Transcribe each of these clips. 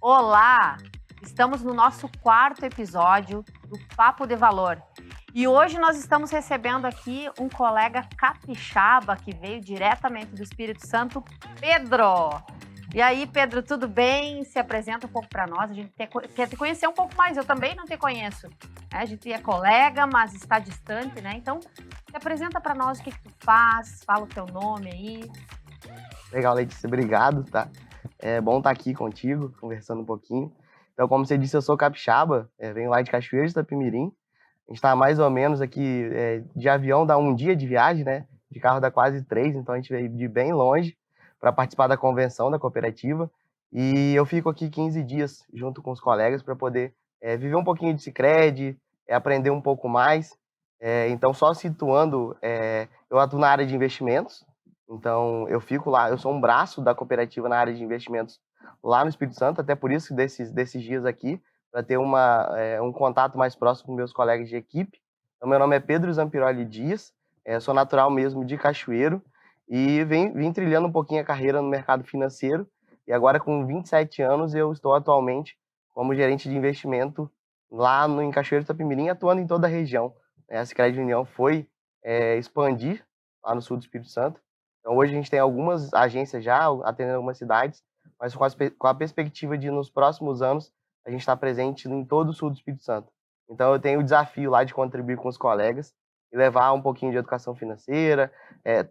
Olá! Estamos no nosso quarto episódio do Papo de Valor. E hoje nós estamos recebendo aqui um colega capixaba que veio diretamente do Espírito Santo, Pedro. E aí, Pedro, tudo bem? Se apresenta um pouco para nós. A gente quer te conhecer um pouco mais. Eu também não te conheço. A gente é colega, mas está distante, né? Então, se apresenta para nós o que tu faz, fala o teu nome aí. Legal, Letícia, obrigado, tá? É bom estar aqui contigo, conversando um pouquinho. Então, como você disse, eu sou capixaba, venho lá de Cachoeiro de Itapemirim. A gente está mais ou menos aqui, de avião dá um dia de viagem, né? De carro dá quase 3, então a gente veio de bem longe para participar da convenção da cooperativa. E eu fico aqui 15 dias junto com os colegas para poder viver um pouquinho de Sicredi, aprender um pouco mais. Então, só situando, eu atuo na área de investimentos. Então, eu fico lá, eu sou um braço da cooperativa na área de investimentos lá no Espírito Santo, até por isso desses dias aqui, para ter um contato mais próximo com meus colegas de equipe. Então, meu nome é Pedro Zampiroli Dias, sou natural mesmo de Cachoeiro e vim trilhando um pouquinho a carreira no mercado financeiro. E agora, com 27 anos, eu estou atualmente como gerente de investimento lá em Cachoeiro de Itapemirim, atuando em toda a região. A Sicredi União foi expandir lá no sul do Espírito Santo. Então, hoje a gente tem algumas agências já, atendendo algumas cidades, mas com a perspectiva de, nos próximos anos, a gente está presente em todo o sul do Espírito Santo. Então, eu tenho o desafio lá de contribuir com os colegas e levar um pouquinho de educação financeira,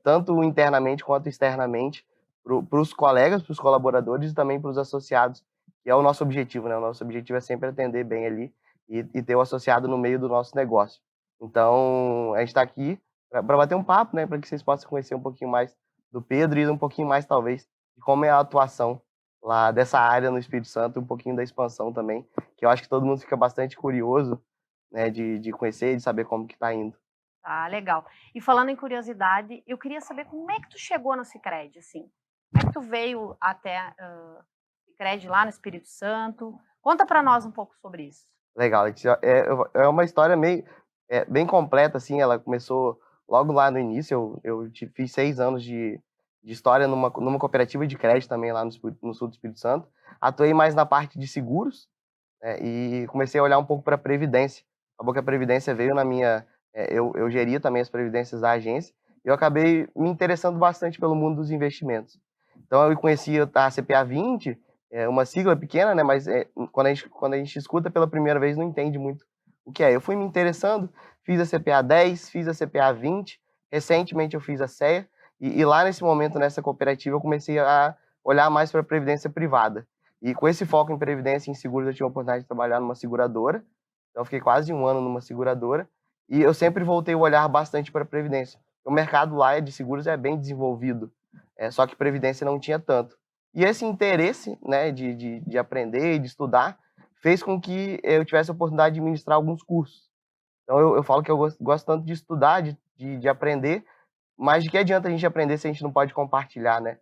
tanto internamente quanto externamente, para os colegas, para os colaboradores e também para os associados, que é o nosso objetivo, né? O nosso objetivo é sempre atender bem ali e ter o associado no meio do nosso negócio. Então, a gente está aqui para bater um papo, né? Para que vocês possam conhecer um pouquinho mais do Pedro e um pouquinho mais, talvez, de como é a atuação lá dessa área no Espírito Santo, um pouquinho da expansão também, que eu acho que todo mundo fica bastante curioso, né, de conhecer e de saber como que está indo. Tá, legal. E falando em curiosidade, eu queria saber como é que tu chegou no Sicredi, assim? Como é que tu veio até Sicredi lá no Espírito Santo? Conta para nós um pouco sobre isso. Legal, Letícia. É uma história bem completa, assim, ela começou logo lá no início, fiz 6 anos de história numa cooperativa de crédito também lá no sul do Espírito Santo. Atuei mais na parte de seguros, né, e comecei a olhar um pouco para a Previdência. Acabou que a Previdência veio na minha... eu geria também as Previdências da agência, e eu acabei me interessando bastante pelo mundo dos investimentos. Então, eu conhecia a CPA 20, uma sigla pequena, né, mas quando a gente escuta pela primeira vez, não entende muito o que é. Eu fui me interessando, fiz a CPA 10, fiz a CPA 20, recentemente eu fiz a CEA, e lá nesse momento, nessa cooperativa, eu comecei a olhar mais para a Previdência privada. E com esse foco em previdência e em seguros, eu tive a oportunidade de trabalhar numa seguradora. Então, eu fiquei quase um ano numa seguradora. E eu sempre voltei o olhar bastante para a previdência. O mercado lá de seguros é bem desenvolvido, só que previdência não tinha tanto. E esse interesse, né, de aprender e de estudar fez com que eu tivesse a oportunidade de ministrar alguns cursos. Então, eu falo que eu gosto tanto de estudar, de aprender, mas de que adianta a gente aprender se a gente não pode compartilhar, né?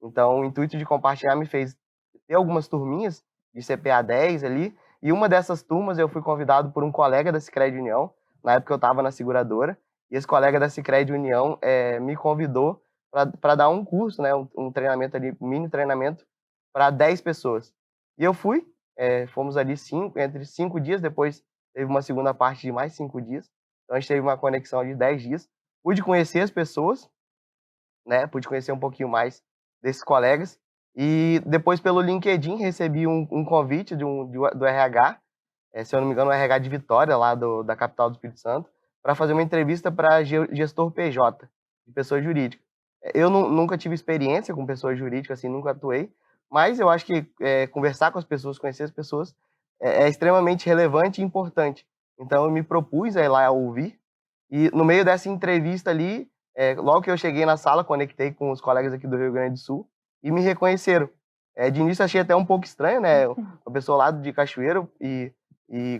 Então, o intuito de compartilhar me fez ter algumas turminhas de CPA 10 ali, e uma dessas turmas eu fui convidado por um colega da Sicredi União, na época eu estava na seguradora, e esse colega da Sicredi União me convidou para dar um curso, né, um treinamento ali, um mini treinamento para 10 pessoas. E eu fui, fomos ali entre 5 dias, depois teve uma segunda parte de mais 5 dias, então a gente teve uma conexão de 10 dias, pude conhecer as pessoas, né, pude conhecer um pouquinho mais desses colegas. E depois, pelo LinkedIn, recebi um convite do RH, se eu não me engano, o RH de Vitória, lá da capital do Espírito Santo, para fazer uma entrevista para gestor PJ, de pessoa jurídica. Eu nunca tive experiência com pessoa jurídica, assim, nunca atuei, mas eu acho que conversar com as pessoas, conhecer as pessoas, é extremamente relevante e importante. Então, eu me propus a ir lá a ouvir, e no meio dessa entrevista ali, logo que eu cheguei na sala, conectei com os colegas aqui do Rio Grande do Sul e me reconheceram. De início achei até um pouco estranho, né? Uma pessoa lá de Cachoeiro e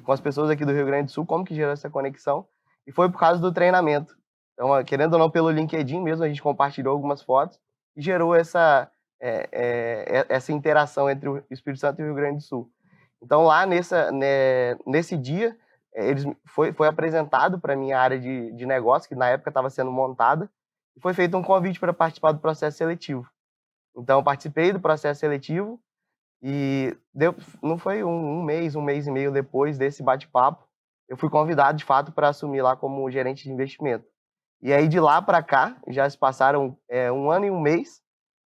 com as pessoas aqui do Rio Grande do Sul, como que gerou essa conexão? E foi por causa do treinamento. Então, querendo ou não, pelo LinkedIn mesmo, a gente compartilhou algumas fotos e gerou essa interação entre o Espírito Santo e o Rio Grande do Sul. Então, lá nesse dia, foi apresentado para a minha área de negócio, que na época estava sendo montada, e foi feito um convite para participar do processo seletivo. Então, eu participei do processo seletivo, E não foi um mês e meio depois desse bate-papo, eu fui convidado de fato para assumir lá como gerente de investimento. E aí de lá para cá, já se passaram 1 ano e 1 mês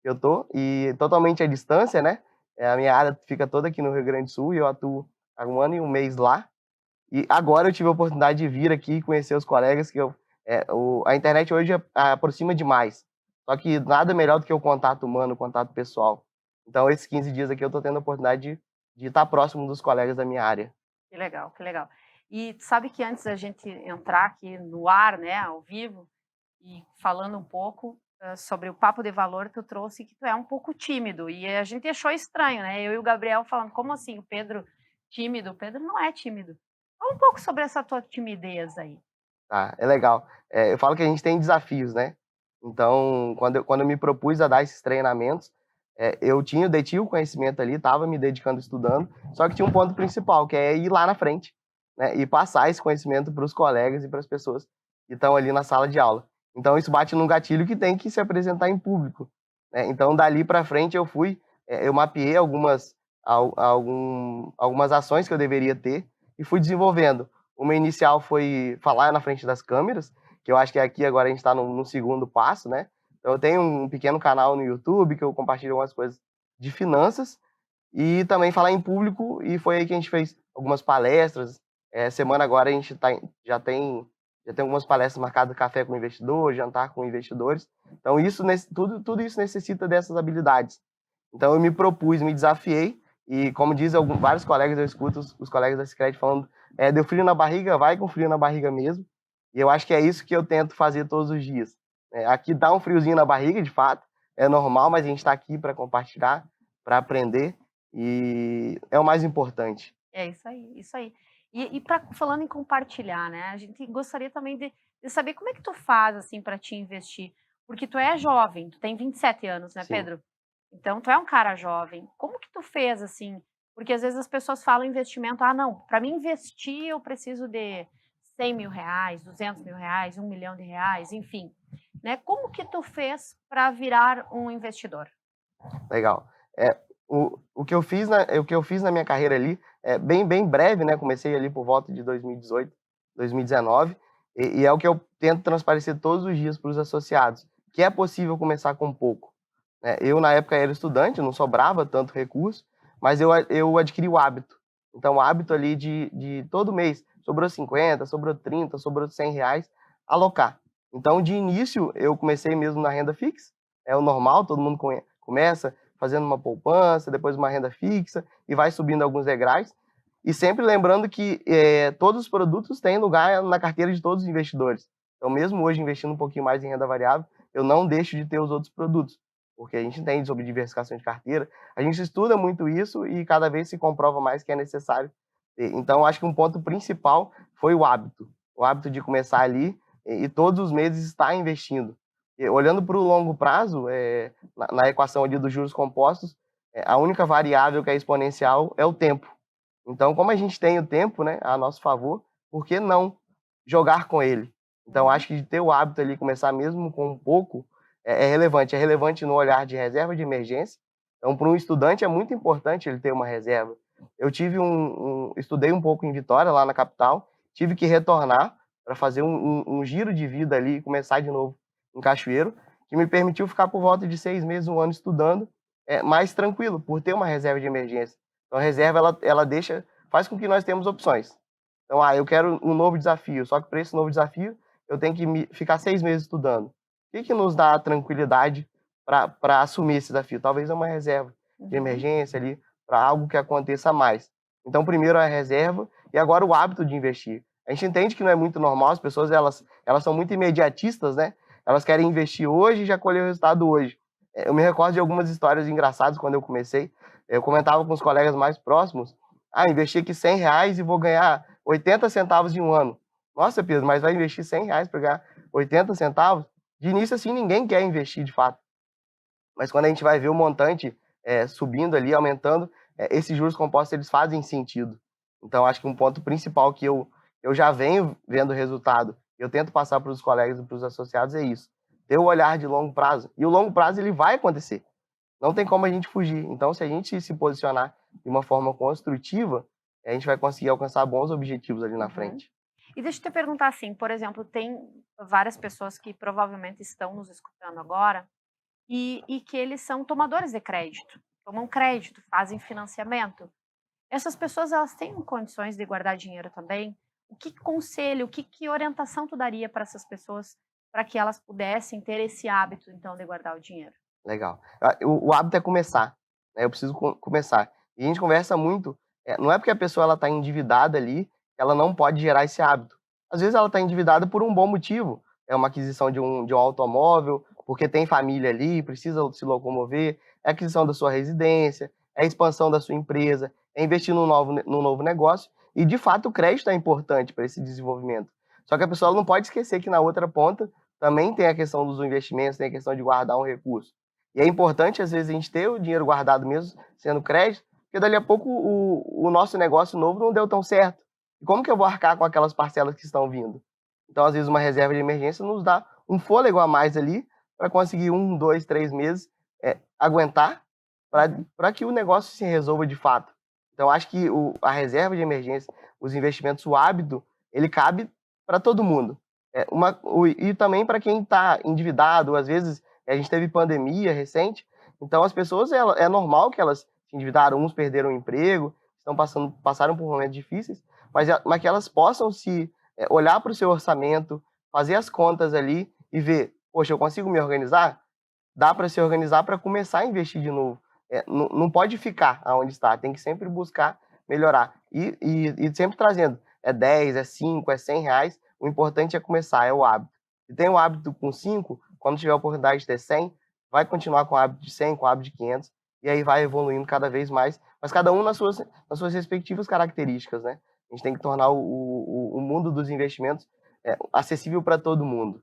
que eu tô, e totalmente à distância, né? A minha área fica toda aqui no Rio Grande do Sul e eu atuo há 1 ano e 1 mês lá. E agora eu tive a oportunidade de vir aqui e conhecer os colegas a internet hoje aproxima demais. Só que nada melhor do que o contato humano, o contato pessoal. Então esses 15 dias aqui eu tô tendo a oportunidade de estar próximo dos colegas da minha área. Que legal, que legal. E tu sabe que antes da gente entrar aqui no ar, né, ao vivo, e falando um pouco, sobre o papo de valor, tu trouxe que tu é um pouco tímido, e a gente achou estranho, né, eu e o Gabriel falando: "Como assim, o Pedro tímido?" O Pedro não é tímido. Fala um pouco sobre essa tua timidez aí. Tá, é legal. Eu falo que a gente tem desafios, né? Então, quando eu me propus a dar esses treinamentos, eu detinha o conhecimento ali, estava me dedicando estudando, só que tinha um ponto principal, que é ir lá na frente, né? E passar esse conhecimento para os colegas e para as pessoas que estão ali na sala de aula. Então, isso bate num gatilho que tem que se apresentar em público, né? Então, dali para frente, eu mapeei algumas ações que eu deveria ter e fui desenvolvendo. Uma inicial foi falar na frente das câmeras, que eu acho que aqui agora a gente está no segundo passo, né? Então eu tenho um pequeno canal no YouTube que eu compartilho algumas coisas de finanças e também falar em público, e foi aí que a gente fez algumas palestras. Semana agora a gente já tem algumas palestras marcadas, café com investidor, jantar com investidores. Então tudo isso necessita dessas habilidades. Então eu me propus, me desafiei, e como diz vários colegas, eu escuto os colegas da Sicredi falando, deu frio na barriga, vai com frio na barriga mesmo. E eu acho que é isso que eu tento fazer todos os dias. Aqui dá um friozinho na barriga, de fato, é normal, mas a gente está aqui para compartilhar, para aprender, e é o mais importante. É isso aí, isso aí. E falando em compartilhar, né, a gente gostaria também de saber como é que tu faz, assim, para te investir, porque tu é jovem, tu tem 27 anos, né, Sim. Pedro? Então tu é um cara jovem. Como que tu fez, assim? Porque às vezes as pessoas falam investimento: "Ah, não, para mim investir eu preciso de R$ 100.000, R$ 200.000, R$ 1.000.000", enfim, né. Como que tu fez para virar um investidor? Legal. O que eu fiz na minha carreira ali é bem breve, né? Comecei ali por volta de 2018, 2019, e é o que eu tento transparecer todos os dias para os associados, que é possível começar com pouco, né? Eu, na época, era estudante, não sobrava tanto recurso, mas eu adquiri o hábito. Então, o hábito ali de todo mês, sobrou 50, sobrou 30, sobrou R$ 100, alocar. Então, de início, eu comecei mesmo na renda fixa, é o normal, todo mundo começa fazendo uma poupança, depois uma renda fixa, e vai subindo alguns degraus. E sempre lembrando que todos os produtos têm lugar na carteira de todos os investidores. Então, mesmo hoje investindo um pouquinho mais em renda variável, eu não deixo de ter os outros produtos, porque a gente entende sobre diversificação de carteira, a gente estuda muito isso e cada vez se comprova mais que é necessário ter. Então, acho que um ponto principal foi o hábito de começar ali e todos os meses estar investindo. E, olhando para o longo prazo, na equação ali dos juros compostos, a única variável que é exponencial é o tempo. Então, como a gente tem o tempo, né, a nosso favor, por que não jogar com ele? Então, Uhum. acho que de ter o hábito ali, começar mesmo com um pouco, é relevante. É relevante no olhar de reserva de emergência. Então, para um estudante é muito importante ele ter uma reserva. Eu estudei um pouco em Vitória, lá na capital, tive que retornar para fazer um giro de vida ali e começar de novo em Cachoeiro, que me permitiu ficar por volta de 6 meses, 1 ano estudando, mais tranquilo, por ter uma reserva de emergência. Então a reserva ela faz com que nós temos opções. Então, eu quero um novo desafio, só que para esse novo desafio eu tenho que ficar 6 meses estudando. O que nos dá a tranquilidade para assumir esse desafio? Talvez uma reserva de Uhum. emergência ali, para algo que aconteça mais. Então, primeiro a reserva e agora o hábito de investir. A gente entende que não é muito normal, as pessoas elas são muito imediatistas, né? Elas querem investir hoje e já colher o resultado hoje. Eu me recordo de algumas histórias engraçadas quando eu comecei. Eu comentava com os colegas mais próximos, investi aqui R$ 100 e vou ganhar 80 centavos em um ano. Nossa, Pedro, mas vai investir R$ 100 para ganhar 80 centavos? De início, assim, ninguém quer investir de fato. Mas quando a gente vai ver o montante subindo ali, aumentando, esses juros compostos eles fazem sentido. Então, acho que um ponto principal que eu já venho vendo o resultado, eu tento passar para os colegas e para os associados é isso. Ter o olhar de longo prazo. E o longo prazo ele vai acontecer. não tem como a gente fugir. Então, se a gente se posicionar de uma forma construtiva, a gente vai conseguir alcançar bons objetivos ali na frente. E deixa eu te perguntar assim, por exemplo, tem várias pessoas que provavelmente estão nos escutando agora e que eles são tomadores de crédito, tomam crédito, fazem financiamento. Essas pessoas, elas têm condições de guardar dinheiro também? O que conselho, que orientação tu daria para essas pessoas para que elas pudessem ter esse hábito, então, de guardar o dinheiro? Legal. O hábito é começar, né, eu preciso começar. E a gente conversa muito, não é porque a pessoa ela tá endividada ali, que ela não pode gerar esse hábito. Às vezes ela está endividada por um bom motivo, é uma aquisição de um automóvel, porque tem família ali, precisa se locomover, é a aquisição da sua residência, é a expansão da sua empresa, é investir num novo negócio, e de fato o crédito é importante para esse desenvolvimento. Só que a pessoa não pode esquecer que na outra ponta também tem a questão dos investimentos, tem a questão de guardar um recurso. E é importante, às vezes, a gente ter o dinheiro guardado mesmo, sendo crédito, porque dali a pouco o nosso negócio novo não deu tão certo. E como que eu vou arcar com aquelas parcelas que estão vindo? Então, às vezes, uma reserva de emergência nos dá um fôlego a mais ali para conseguir 1, 2, 3 meses aguentar para que o negócio se resolva de fato. Então, acho que a reserva de emergência, os investimentos, o hábito, ele cabe para todo mundo. E também para quem está endividado, às vezes a gente teve pandemia recente, então as pessoas, é normal que elas se endividaram, uns perderam o emprego, passaram por momentos difíceis, mas que elas possam olhar para o seu orçamento, fazer as contas ali e ver, poxa, eu consigo me organizar? Dá para se organizar para começar a investir de novo. Não pode ficar aonde está, tem que sempre buscar melhorar. E sempre trazendo, 10, é 5, é 100 reais, o importante é começar, é o hábito. Se tem um hábito com 5, quando tiver a oportunidade de ter 100, vai continuar com o hábito de 100, com o hábito de 500, e aí vai evoluindo cada vez mais, mas cada um nas suas respectivas características, né? A gente tem que tornar o mundo dos investimentos acessível para todo mundo.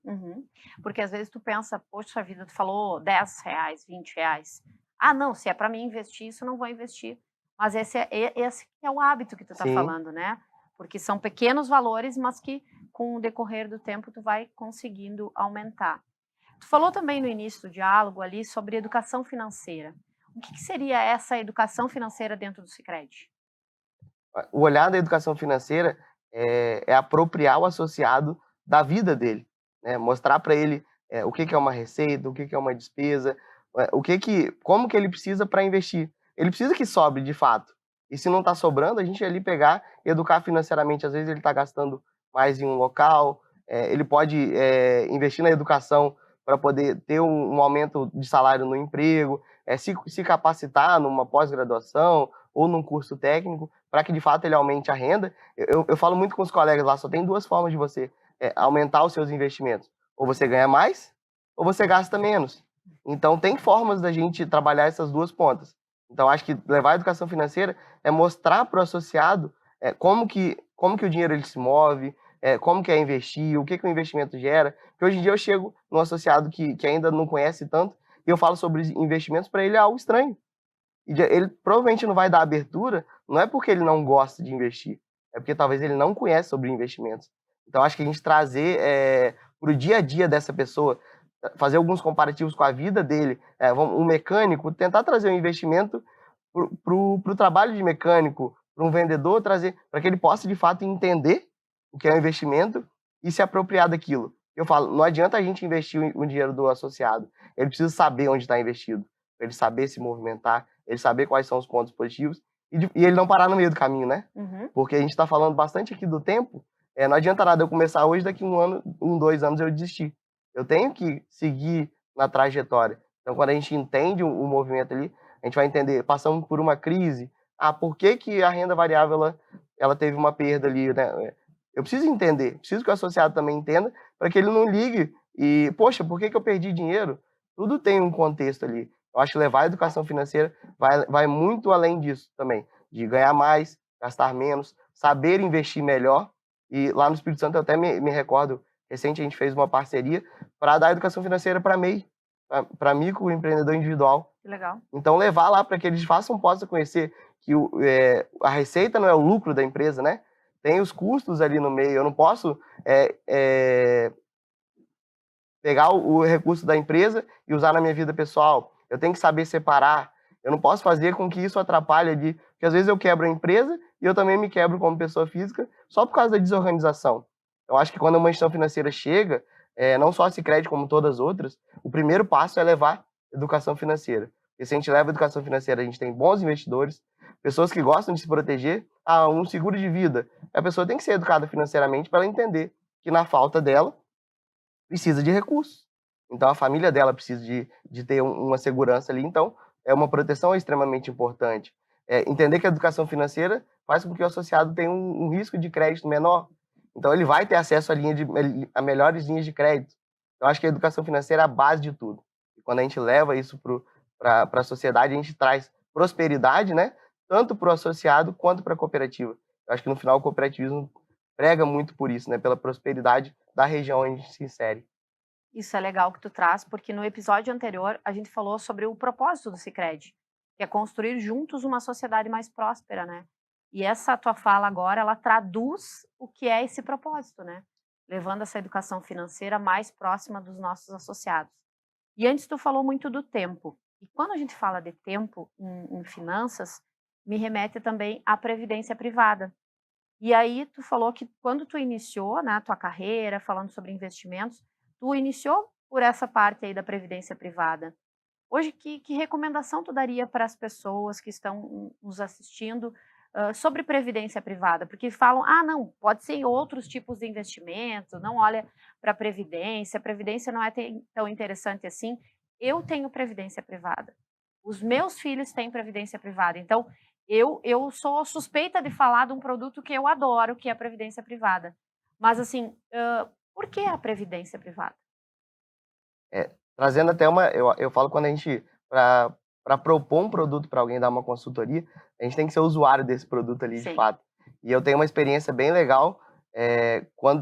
Porque às vezes tu pensa, poxa vida, tu falou 10 reais, 20 reais. Ah, não, se é para mim investir, isso eu não vou investir. Mas esse é o hábito que tu tá falando, né? Porque são pequenos valores, mas que com o decorrer do tempo tu vai conseguindo aumentar. Tu falou também no início do diálogo ali sobre educação financeira. O que seria essa educação financeira dentro do Sicredi? O olhar da educação financeira é apropriar o associado da vida dele, né? Mostrar para ele o que é uma receita, o que é uma despesa, como que ele precisa para investir. Ele precisa que sobre de fato. E se não está sobrando, a gente ali pegar e educar financeiramente. Às vezes ele está gastando mais em um local, ele pode investir na educação para poder ter um aumento de salário no emprego, se capacitar numa pós-graduação ou num curso técnico, para que de fato ele aumente a renda. Eu falo muito com os colegas lá, só tem duas formas de você aumentar os seus investimentos. Ou você ganha mais, ou você gasta menos. Então tem formas da gente trabalhar essas duas pontas. Então acho que levar a educação financeira é mostrar para o associado como que o dinheiro ele se move, como que é investir, o que o investimento gera. Porque hoje em dia eu chego num associado que ainda não conhece tanto, e eu falo sobre investimentos, para ele é algo estranho. E ele provavelmente não vai dar abertura, não é porque ele não gosta de investir, é porque talvez ele não conhece sobre investimentos. Então acho que a gente trazer para o dia a dia dessa pessoa, fazer alguns comparativos com a vida dele, um mecânico, tentar trazer um investimento para o trabalho de mecânico, para um vendedor, trazer para que ele possa de fato entender o que é um investimento e se apropriar daquilo. Eu falo, não adianta a gente investir o dinheiro do associado, ele precisa saber onde está investido, ele saber se movimentar, ele saber quais são os pontos positivos e ele não parar no meio do caminho, né? Porque a gente está falando bastante aqui do tempo, não adianta nada eu começar hoje, daqui 1 ano, 2 anos eu desistir. Eu tenho que seguir na trajetória. Então, quando a gente entende o movimento ali, a gente vai entender, passamos por uma crise, por que a renda variável ela teve uma perda ali, né? Eu preciso entender, preciso que o associado também entenda, para que ele não ligue e, poxa, por que eu perdi dinheiro? Tudo tem um contexto ali. Eu acho que levar a educação financeira vai muito além disso também, de ganhar mais, gastar menos, saber investir melhor. E lá no Espírito Santo eu até me recordo, recente a gente fez uma parceria para dar educação financeira para MEI, para microempreendedor individual. Legal. Então levar lá para que eles possam conhecer que a receita não é o lucro da empresa, né? Tem os custos ali no meio. Eu não posso pegar o recurso da empresa e usar na minha vida pessoal. Eu tenho que saber separar. Eu não posso fazer com que isso atrapalhe ali, porque às vezes eu quebro a empresa e eu também me quebro como pessoa física só por causa da desorganização. Eu acho que quando uma instituição financeira chega, não só a Sicredi como todas as outras, o primeiro passo é levar educação financeira. Porque se a gente leva educação financeira, a gente tem bons investidores, pessoas que gostam de se proteger. Um seguro de vida. A pessoa tem que ser educada financeiramente para ela entender que na falta dela, precisa de recursos. Então, a família dela precisa de ter uma segurança ali. Então, uma proteção é extremamente importante. Entender que a educação financeira faz com que o associado tenha um risco de crédito menor. Então, ele vai ter acesso a melhores linhas de crédito. Eu acho que a educação financeira é a base de tudo. E quando a gente leva isso para a sociedade, a gente traz prosperidade, né? Tanto para o associado quanto para a cooperativa. Eu acho que, no final, o cooperativismo prega muito por isso, né? Pela prosperidade da região onde a gente se insere. Isso é legal que tu traz, porque no episódio anterior a gente falou sobre o propósito do Sicredi, que é construir juntos uma sociedade mais próspera, né? E essa tua fala agora, ela traduz o que é esse propósito, né? Levando essa educação financeira mais próxima dos nossos associados. E antes tu falou muito do tempo. E quando a gente fala de tempo em finanças, me remete também à previdência privada. E aí tu falou que quando tu iniciou, né, a tua carreira, falando sobre investimentos, tu iniciou por essa parte aí da previdência privada. Hoje, que recomendação tu daria para as pessoas que estão nos assistindo sobre previdência privada? Porque falam, não, pode ser em outros tipos de investimento, não olha para a previdência não é tão interessante assim. Eu tenho previdência privada. Os meus filhos têm previdência privada. Então, eu sou suspeita de falar de um produto que eu adoro, que é a previdência privada. Mas, assim, por que a previdência privada? Trazendo até eu falo quando a gente, para propor um produto para alguém, dar uma consultoria, a gente tem que ser usuário desse produto ali, de Sim. fato. E eu tenho uma experiência bem legal,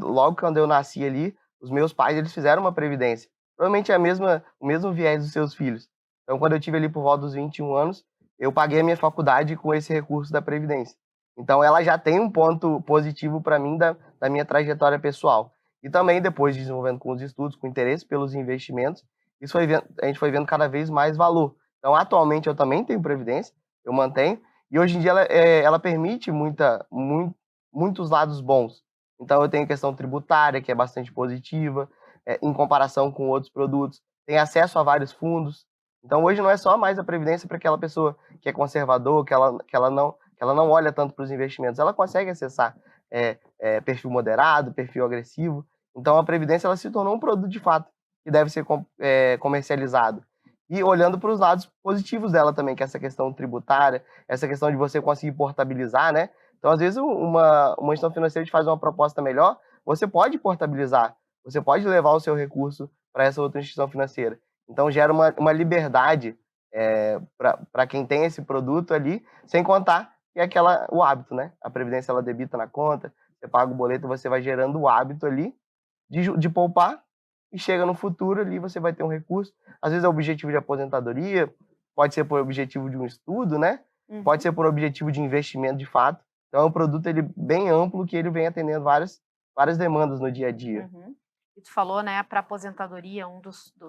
logo quando eu nasci ali, os meus pais, eles fizeram uma previdência. Provavelmente é o mesmo viés dos seus filhos. Então, quando eu tive ali por volta dos 21 anos, eu paguei a minha faculdade com esse recurso da previdência. Então, ela já tem um ponto positivo para mim da minha trajetória pessoal. E também, depois, desenvolvendo com os estudos, com interesse pelos investimentos, a gente foi vendo cada vez mais valor. Então, atualmente, eu também tenho previdência, eu mantenho, e hoje em dia ela permite muitos lados bons. Então, eu tenho questão tributária, que é bastante positiva, em comparação com outros produtos, tem acesso a vários fundos. Então, hoje não é só mais a previdência para aquela pessoa que é conservador, que ela não olha tanto para os investimentos, ela consegue acessar perfil moderado, perfil agressivo. Então, a previdência ela se tornou um produto de fato que deve ser comercializado. E olhando para os lados positivos dela também, que é essa questão tributária, essa questão de você conseguir portabilizar, né? Então, às vezes, uma instituição financeira te faz uma proposta melhor, você pode portabilizar, você pode levar o seu recurso para essa outra instituição financeira. Então, gera uma liberdade para quem tem esse produto ali, sem contar que é o hábito, né? A previdência, ela debita na conta, você paga o boleto, você vai gerando o hábito ali de poupar, e chega no futuro ali, você vai ter um recurso. Às vezes é objetivo de aposentadoria, pode ser por objetivo de um estudo, né? Pode ser por objetivo de investimento de fato. Então é um produto bem amplo que ele vem atendendo várias demandas no dia a dia. E tu falou, né, para aposentadoria,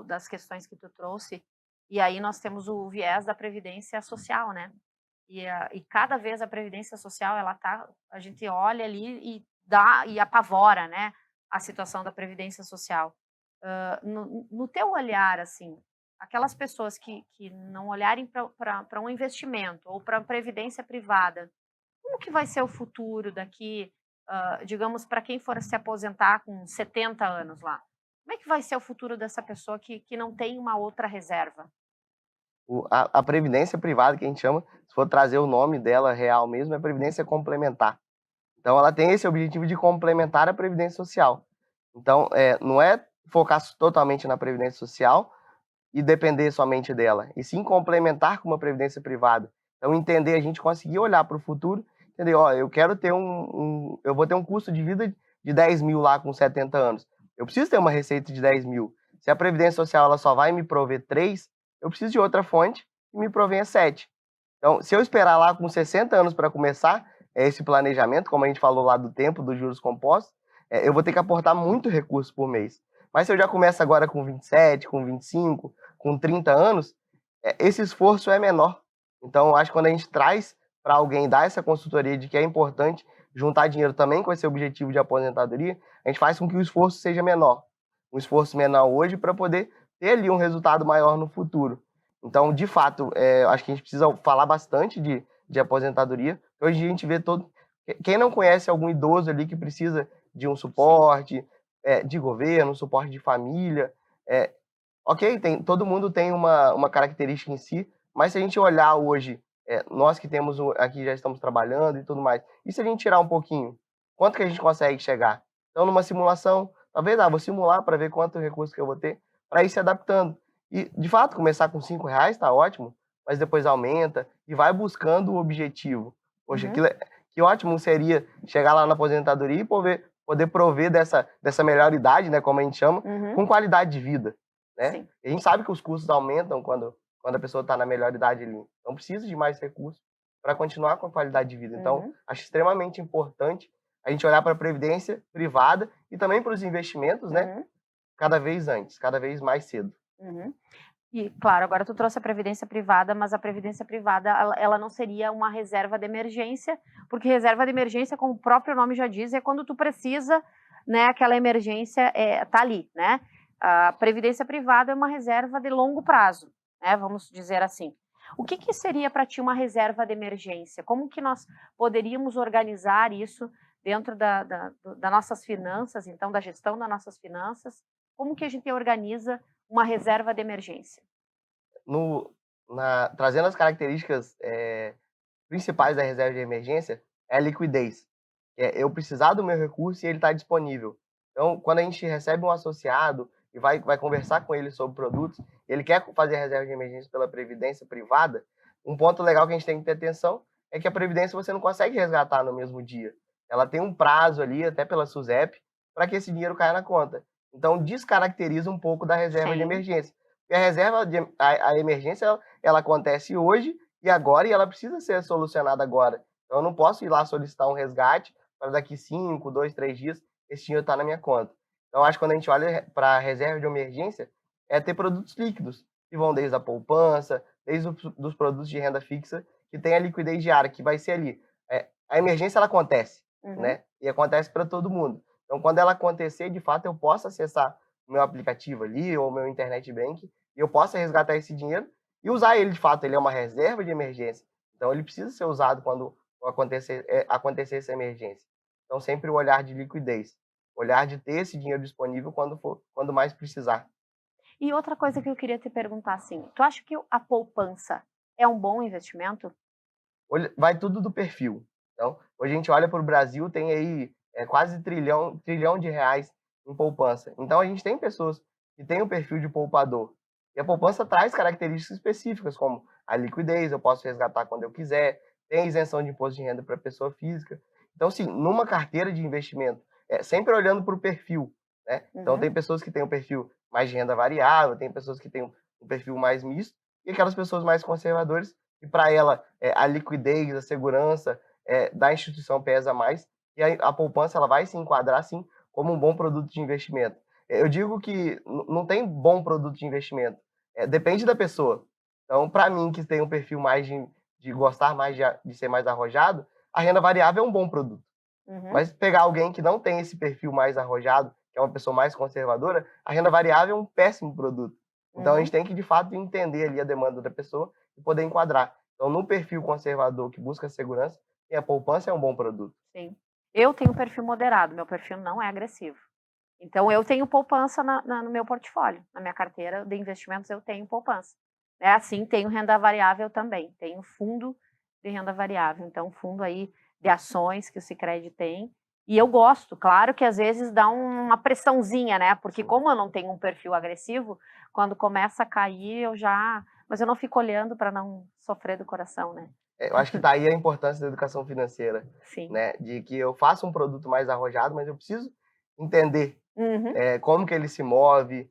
das questões que tu trouxe, e aí nós temos o viés da previdência social, né? E cada vez a previdência social, a gente olha ali e apavora, né, a situação da previdência social. No teu olhar, assim, aquelas pessoas que não olharem para um investimento ou para a previdência privada, como que vai ser o futuro daqui, digamos, para quem for se aposentar com 70 anos lá? Como é que vai ser o futuro dessa pessoa que não tem uma outra reserva? A previdência privada, que a gente chama, se for trazer o nome dela real mesmo, é previdência complementar. Então, ela tem esse objetivo de complementar a previdência social. Então, não é focar totalmente na previdência social e depender somente dela, e sim complementar com uma previdência privada. Então, entender, a gente conseguir olhar para o futuro, entender, eu quero ter eu vou ter um custo de vida de 10 mil lá com 70 anos. Eu preciso ter uma receita de 10 mil. Se a previdência social ela só vai me prover 3, eu preciso de outra fonte que me provenha 7. Então, se eu esperar lá com 60 anos para começar esse planejamento, como a gente falou lá do tempo dos juros compostos, eu vou ter que aportar muito recurso por mês. Mas se eu já começo agora com 27, com 25, com 30 anos, esse esforço é menor. Então, eu acho que quando a gente traz para alguém, dar essa consultoria de que é importante juntar dinheiro também com esse objetivo de aposentadoria, a gente faz com que o esforço seja menor. Um esforço menor hoje para poder ter ali um resultado maior no futuro. Então, de fato, acho que a gente precisa falar bastante de aposentadoria. Hoje a gente vê todo. Quem não conhece algum idoso ali que precisa de um suporte de governo, um suporte de família, ok, todo mundo tem uma característica em si, mas se a gente olhar hoje, nós que temos aqui já estamos trabalhando e tudo mais, e se a gente tirar um pouquinho, quanto que a gente consegue chegar? Então, numa simulação, talvez, vou simular para ver quanto recurso que eu vou ter, para ir se adaptando. E, de fato, começar com R$ 5 está ótimo, mas depois aumenta e vai buscando o objetivo. Poxa, que ótimo seria chegar lá na aposentadoria e poder prover dessa melhor idade, né, como a gente chama, com qualidade de vida. Né? A gente sabe que os custos aumentam quando a pessoa está na melhor idade ali. Então, precisa de mais recursos para continuar com a qualidade de vida. Então, acho extremamente importante a gente olhar para a previdência privada e também para os investimentos, né? Cada vez antes, cada vez mais cedo. E, claro, agora tu trouxe a previdência privada, mas a previdência privada, ela não seria uma reserva de emergência, porque reserva de emergência, como o próprio nome já diz, é quando tu precisa, né, aquela emergência tá ali, né? A previdência privada é uma reserva de longo prazo, né, vamos dizer assim. O que seria para ti uma reserva de emergência? Como que nós poderíamos organizar isso dentro das nossas finanças, então, da gestão das nossas finanças? Como que a gente organiza uma reserva de emergência? Trazendo as características principais da reserva de emergência, é a liquidez. Eu precisar do meu recurso e ele está disponível. Então, quando a gente recebe um associado e vai conversar com ele sobre produtos, ele quer fazer a reserva de emergência pela previdência privada, um ponto legal que a gente tem que ter atenção é que a previdência você não consegue resgatar no mesmo dia. Ela tem um prazo ali, até pela SUSEP, para que esse dinheiro caia na conta. Então, descaracteriza um pouco da reserva de emergência. Porque a emergência, ela acontece hoje e agora, e ela precisa ser solucionada agora. Então, eu não posso ir lá solicitar um resgate para daqui 5, 2, 3 dias esse dinheiro estar na minha conta. Então, acho que quando a gente olha para a reserva de emergência, é ter produtos líquidos, que vão desde a poupança, desde dos produtos de renda fixa, que tem a liquidez diária, que vai ser ali. A emergência, ela acontece, né? E acontece para todo mundo. Então, quando ela acontecer, de fato, eu posso acessar o meu aplicativo ali, ou o meu internet bank, e eu posso resgatar esse dinheiro e usar ele, de fato. Ele é uma reserva de emergência. Então, ele precisa ser usado quando acontecer essa emergência. Então, sempre o olhar de liquidez. Olhar de ter esse dinheiro disponível quando mais precisar. E outra coisa que eu queria te perguntar, assim, tu acha que a poupança é um bom investimento? Vai tudo do perfil. Então, hoje a gente olha para o Brasil, tem aí quase trilhão de reais em poupança. Então, a gente tem pessoas que têm o perfil de poupador. E a poupança traz características específicas, como a liquidez, eu posso resgatar quando eu quiser, tem isenção de imposto de renda para pessoa física. Então, assim, numa carteira de investimento, sempre olhando para o perfil, né? Então, tem pessoas que têm um perfil mais de renda variável, tem pessoas que têm um perfil mais misto, e aquelas pessoas mais conservadoras, que para ela a liquidez, a segurança da instituição pesa mais, e a poupança ela vai se enquadrar, sim, como um bom produto de investimento. Eu digo que não tem bom produto de investimento, depende da pessoa. Então, para mim, que tem um perfil mais de gostar mais de ser mais arrojado, a renda variável é um bom produto. Mas pegar alguém que não tem esse perfil mais arrojado, que é uma pessoa mais conservadora, a renda variável é um péssimo produto. Então, a gente tem que, de fato, entender ali a demanda da pessoa e poder enquadrar. Então, no perfil conservador que busca segurança, a poupança é um bom produto. Sim. Eu tenho um perfil moderado, meu perfil não é agressivo. Então, eu tenho poupança no meu portfólio. Na minha carteira de investimentos, eu tenho poupança. Assim, tenho renda variável também. Tenho fundo de renda variável. Então, fundo aí de ações que o Sicredi tem. E eu gosto, claro que às vezes dá uma pressãozinha, né? Porque como eu não tenho um perfil agressivo, quando começa a cair, mas eu não fico olhando para não sofrer do coração, né? Eu acho que daí a importância da educação financeira, Sim. né? De que eu faço um produto mais arrojado, mas eu preciso entender como que ele se move,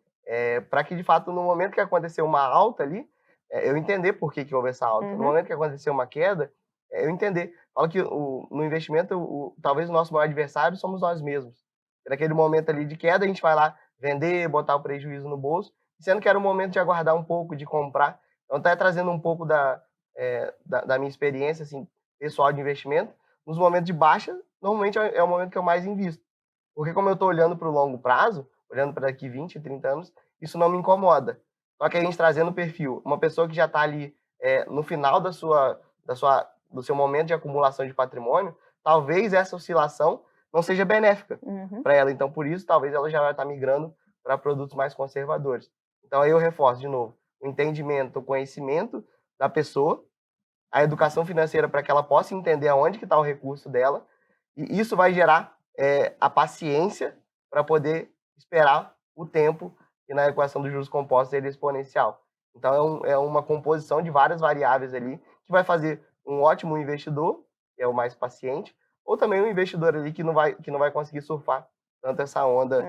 para que, de fato, no momento que aconteceu uma alta ali, eu entender por que houve essa alta. No momento que aconteceu uma queda, eu entender. Falo que no investimento, talvez o nosso maior adversário somos nós mesmos. Naquele momento ali de queda, a gente vai lá vender, botar o prejuízo no bolso, sendo que era o momento de aguardar um pouco, de comprar. Então, até trazendo um pouco da minha experiência assim, pessoal de investimento, nos momentos de baixa, normalmente é o momento que eu mais invisto. Porque como eu estou olhando para o longo prazo, olhando para daqui 20, 30 anos, isso não me incomoda. Só que a gente trazendo o perfil, uma pessoa que já está ali no final do seu momento de acumulação de patrimônio, talvez essa oscilação não seja benéfica para ela. Então, por isso, talvez ela já vai estar migrando para produtos mais conservadores. Então, aí eu reforço de novo o entendimento, o conhecimento da pessoa, a educação financeira para que ela possa entender aonde que está o recurso dela, e isso vai gerar a paciência para poder esperar o tempo, e na equação dos juros compostos ele é exponencial. Então é uma composição de várias variáveis ali que vai fazer um ótimo investidor, que é o mais paciente, ou também um investidor ali que não vai conseguir surfar tanto essa onda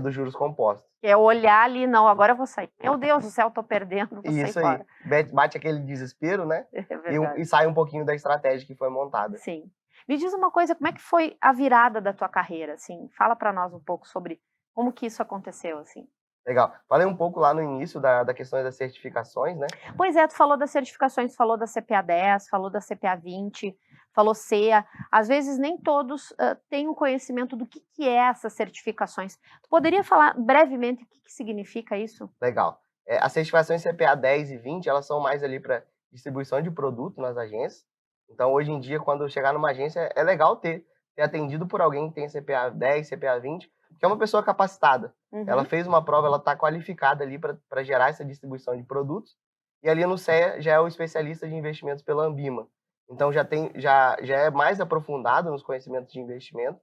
dos juros compostos. É olhar ali, não, agora eu vou sair. Meu Deus do céu, tô perdendo, vou sair Isso aí. fora. Bate aquele desespero, né? É verdade. E sai um pouquinho da estratégia que foi montada. Sim. Me diz uma coisa, como é que foi a virada da tua carreira, assim? Fala para nós um pouco sobre como que isso aconteceu, assim. Legal. Falei um pouco lá no início da questão das certificações, né? Pois é, tu falou das certificações, falou da CPA 10, falou da CPA 20, falou CEA. Às vezes nem todos têm um conhecimento do que é essas certificações. Tu poderia falar brevemente o que significa isso? Legal. As certificações CPA 10 e 20, elas são mais ali para distribuição de produto nas agências. Então, hoje em dia, quando chegar numa agência, é legal ter atendido por alguém que tem CPA 10, CPA 20, que é uma pessoa capacitada. Ela fez uma prova, ela está qualificada ali para gerar essa distribuição de produtos. E ali no CEA já é o especialista de investimentos pela Ambima. Então, já é mais aprofundado nos conhecimentos de investimento.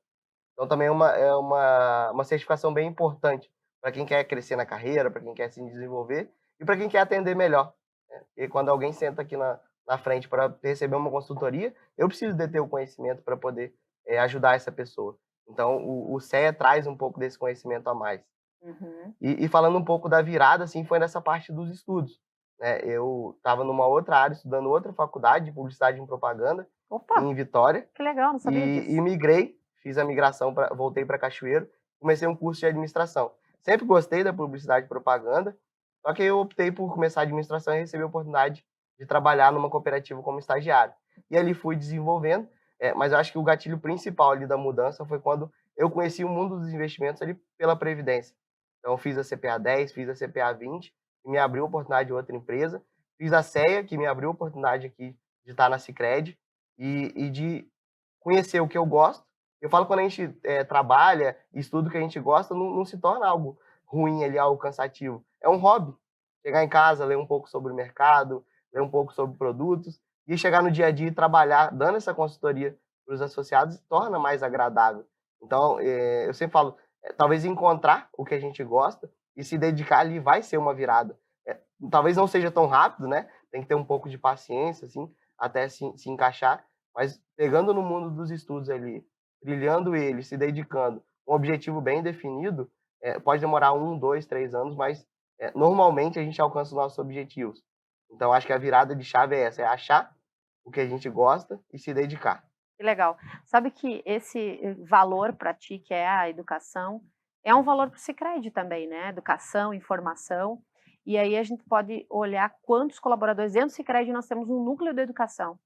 Então, também é uma certificação bem importante para quem quer crescer na carreira, para quem quer se desenvolver e para quem quer atender melhor. Né? E quando alguém senta aqui na frente para receber uma consultoria, eu preciso de ter o conhecimento para poder ajudar essa pessoa. Então, o CEA traz um pouco desse conhecimento a mais. E falando um pouco da virada, assim, foi nessa parte dos estudos. Né? Eu estava numa outra área, estudando outra faculdade de publicidade e propaganda, Opa, em Vitória, que legal, não sabia disso. e migrei, fiz a migração, voltei para Cachoeiro, comecei um curso de administração. Sempre gostei da publicidade e propaganda, só que eu optei por começar a administração e recebi a oportunidade de trabalhar numa cooperativa como estagiário. E ali fui desenvolvendo, mas eu acho que o gatilho principal ali da mudança foi quando eu conheci o mundo dos investimentos ali pela Previdência. Então, eu fiz a CPA 10, fiz a CPA 20, que me abriu a oportunidade de outra empresa. Fiz a CEA, que me abriu a oportunidade aqui de estar na Sicredi e de conhecer o que eu gosto. Eu falo quando a gente trabalha, estuda o que a gente gosta, não se torna algo ruim ali, algo cansativo. É um hobby. Chegar em casa, ler um pouco sobre o mercado, ler um pouco sobre produtos e chegar no dia a dia e trabalhar, dando essa consultoria para os associados, torna mais agradável. Então, eu sempre falo, talvez encontrar o que a gente gosta e se dedicar ali vai ser uma virada. Talvez não seja tão rápido, né? Tem que ter um pouco de paciência, assim, até se encaixar, mas pegando no mundo dos estudos ali, trilhando ele, se dedicando, um objetivo bem definido, pode demorar 1, 2, 3 anos, mas normalmente a gente alcança os nossos objetivos. Então, acho que a virada de chave é essa, é achar o que a gente gosta e se dedicar. Que legal. Sabe que esse valor para ti, que é a educação, é um valor para o Sicredi também, né? Educação, informação. E aí a gente pode olhar quantos colaboradores dentro do Sicredi nós temos um núcleo de educação.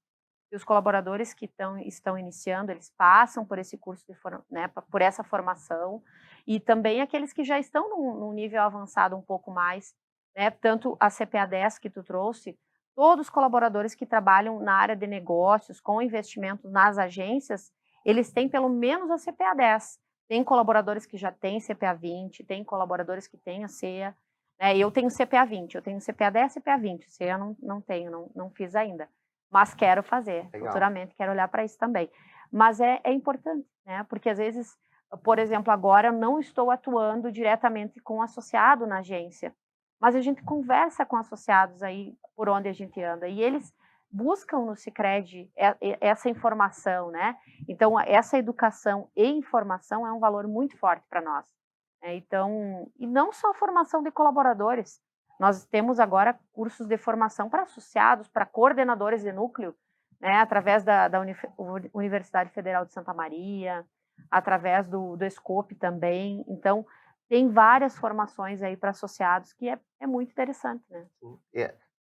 E os colaboradores que estão iniciando, eles passam por esse curso, né, por essa formação, e também aqueles que já estão num nível avançado um pouco mais, né, tanto a CPA 10 que tu trouxe, todos os colaboradores que trabalham na área de negócios, com investimentos nas agências, eles têm pelo menos a CPA 10. Tem colaboradores que já têm CPA 20, tem colaboradores que têm a CEA, né, eu tenho CPA 20, eu tenho CPA 10 e CPA 20, CEA eu não tenho, não fiz ainda. Mas quero fazer, Legal. futuramente quero olhar para isso também. Mas é importante, né? Porque às vezes, por exemplo, agora eu não estou atuando diretamente com o associado na agência, mas a gente conversa com associados aí por onde a gente anda e eles buscam no Sicredi essa informação, né? Então, essa educação e informação é um valor muito forte para nós. Né? Então, e não só formação de colaboradores, nós temos agora cursos de formação para associados, para coordenadores de núcleo, né, através da Universidade Federal de Santa Maria, através do Scope também. Então, tem várias formações aí para associados que é muito interessante, né?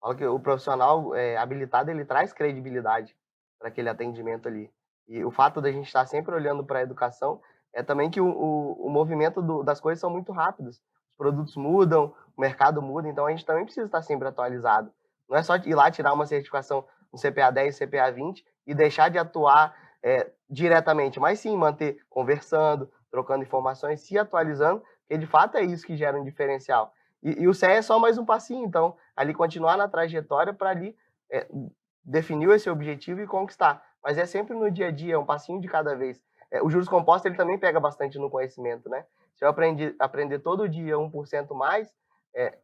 Falo que o profissional habilitado, ele traz credibilidade para aquele atendimento ali. E o fato da gente estar sempre olhando para a educação é também que o movimento das coisas são muito rápidos. Os produtos mudam, o mercado muda, então a gente também precisa estar sempre atualizado. Não é só ir lá tirar uma certificação no CPA 10, CPA 20 e deixar de atuar diretamente, mas sim manter conversando, trocando informações, se atualizando, porque de fato é isso que gera um diferencial. E o CE é só mais um passinho, então, ali continuar na trajetória para ali definir esse objetivo e conquistar. Mas é sempre no dia a dia, é um passinho de cada vez. O juros compostos, ele também pega bastante no conhecimento, né? Se eu aprender todo dia 1% mais,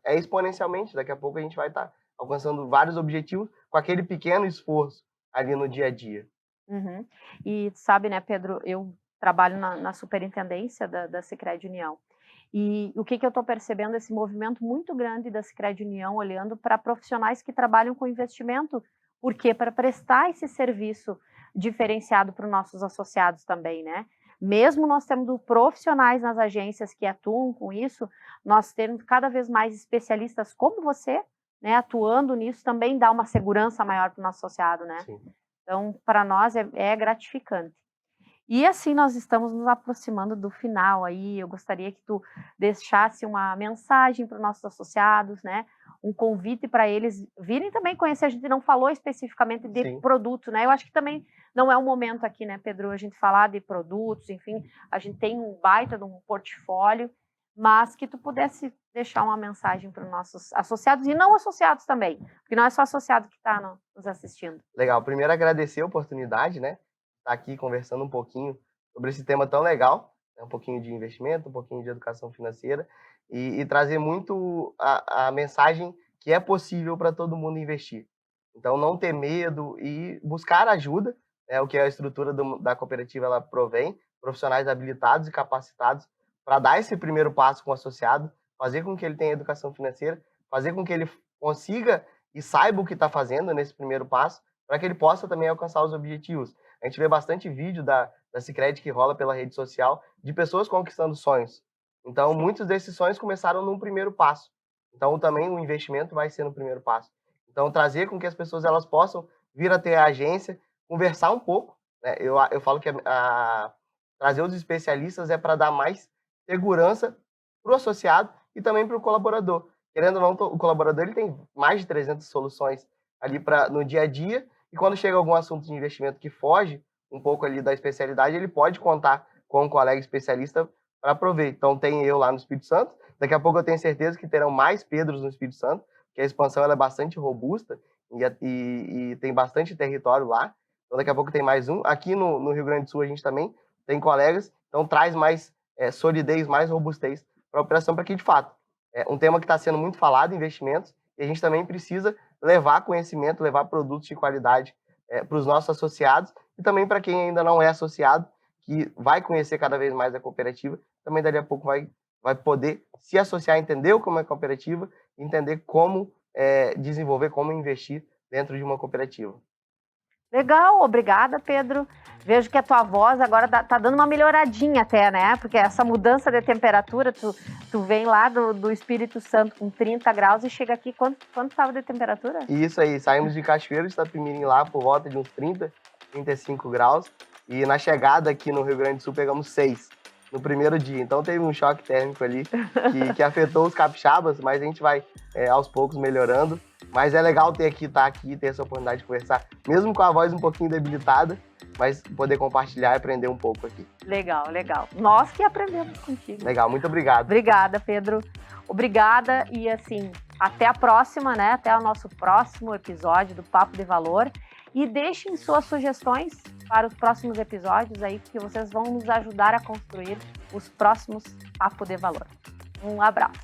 exponencialmente, daqui a pouco a gente vai estar alcançando vários objetivos com aquele pequeno esforço ali no dia a dia. Uhum. E sabe, né, Pedro, eu trabalho na superintendência da Sicredi União. E o que eu estou percebendo, esse movimento muito grande da Sicredi União, olhando para profissionais que trabalham com investimento, porque para prestar esse serviço diferenciado para os nossos associados também, né? Mesmo nós tendo profissionais nas agências que atuam com isso, nós temos cada vez mais especialistas como você, né, atuando nisso, também dá uma segurança maior para o nosso associado, né? Sim. Então, para nós é gratificante. E assim nós estamos nos aproximando do final aí, eu gostaria que tu deixasse uma mensagem para os nossos associados, né? Um convite para eles virem também conhecer, a gente não falou especificamente de Sim. produto, né? Eu acho que também não é o momento aqui, né, Pedro, a gente falar de produtos, enfim, a gente tem um baita de um portfólio, mas que tu pudesse deixar uma mensagem para os nossos associados e não associados também, porque não é só associado que está nos assistindo. Legal. Primeiro, agradecer a oportunidade, né? Estar aqui conversando um pouquinho sobre esse tema tão legal, né? Um pouquinho de investimento, um pouquinho de educação financeira e trazer muito a mensagem que é possível para todo mundo investir. Então, não ter medo e buscar ajuda, é o que a estrutura da cooperativa ela provém, profissionais habilitados e capacitados para dar esse primeiro passo com o associado, fazer com que ele tenha educação financeira, fazer com que ele consiga e saiba o que está fazendo nesse primeiro passo, para que ele possa também alcançar os objetivos. A gente vê bastante vídeo da Sicredi que rola pela rede social de pessoas conquistando sonhos. Então, Sim. muitos desses sonhos começaram num primeiro passo. Então, também o investimento vai ser no primeiro passo. Então, trazer com que as pessoas elas possam vir até a agência, conversar um pouco. Né? Eu falo que trazer os especialistas é para dar mais segurança para o associado e também para o colaborador. Querendo ou não, o colaborador ele tem mais de 300 soluções ali no dia a dia, e quando chega algum assunto de investimento que foge um pouco ali da especialidade, ele pode contar com um colega especialista para prover. Então, tem eu lá no Espírito Santo, daqui a pouco eu tenho certeza que terão mais Pedros no Espírito Santo, porque a expansão ela é bastante robusta e tem bastante território lá. Então, daqui a pouco tem mais um. Aqui no Rio Grande do Sul, a gente também tem colegas, então traz mais solidez, mais robustez para a operação, para que, de fato, um tema que está sendo muito falado, investimentos, e a gente também precisa levar conhecimento, levar produtos de qualidade para os nossos associados e também para quem ainda não é associado, que vai conhecer cada vez mais a cooperativa, também daqui a pouco vai poder se associar, entender como é a cooperativa, entender como desenvolver, como investir dentro de uma cooperativa. Legal, obrigada, Pedro. Vejo que a tua voz agora tá dando uma melhoradinha até, né? Porque essa mudança de temperatura, tu vem lá do Espírito Santo com 30 graus e chega aqui, quanto estava de temperatura? Isso aí, saímos de Cachoeiro de Itapemirim lá por volta de uns 30, 35 graus. E na chegada aqui no Rio Grande do Sul pegamos 6 no primeiro dia. Então teve um choque térmico ali que afetou os capixabas, mas a gente vai aos poucos melhorando. Mas é legal estar aqui, ter essa oportunidade de conversar, mesmo com a voz um pouquinho debilitada, mas poder compartilhar e aprender um pouco aqui. Legal, legal. Nós que aprendemos contigo. Legal, muito obrigado. Obrigada, Pedro. Obrigada e assim, até a próxima, né? Até o nosso próximo episódio do Papo de Valor. E deixem suas sugestões para os próximos episódios aí, porque vocês vão nos ajudar a construir os próximos Papo de Valor. Um abraço.